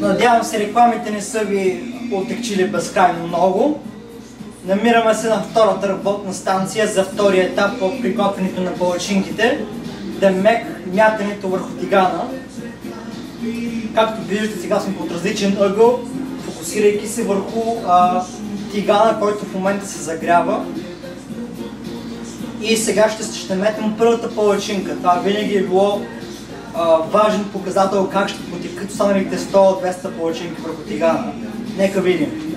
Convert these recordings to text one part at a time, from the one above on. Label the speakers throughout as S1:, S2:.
S1: Надявам се рекламите не са ви отекчили безкрайно много. Намираме се на втората работна станция за втория етап от приготвянето на палачинките. Демек мятането върху тигана. Както виждате, сега сме под различен ъгъл, фокусирайки се върху тигана, който в момента се загрява. И сега ще метнем първата палачинка. Това винаги е било важен показател как ще потекат останалите 100-200 палачинки върху тигана. Нека видим.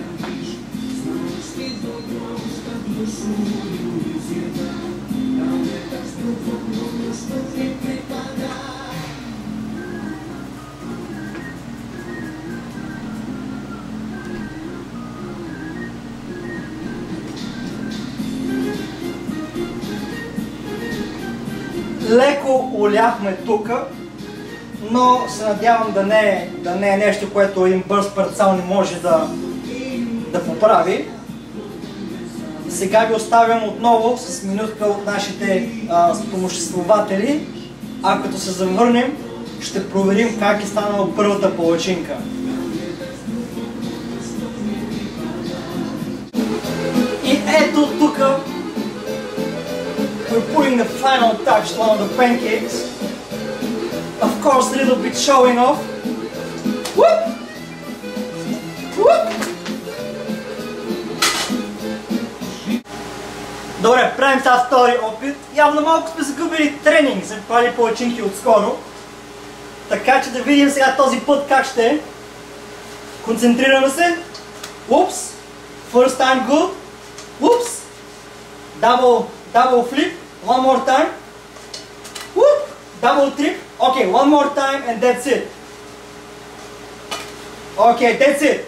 S1: Леко оляхме тук, но се надявам да не е нещо, което един бърз парцал не може да поправи. Сега ви оставям отново с минутка от нашите спомоществователи, а като се завърнем, ще проверим как е станала първата палачинка. И ето тук we're putting the final touch on the pancakes. Of course, a little bit showing off. Whoop! Whoop! Добре, правим сега втори опит. Явно малко сме загубили тренинг, за правили палачинки отскоро. Така че да видим сега този път как ще е. Концентрираме се. Whoops! First time good. Whoops! Double flip. One more time. Whoop! Double trip. Okay, one more time and that's it. Okay, that's it.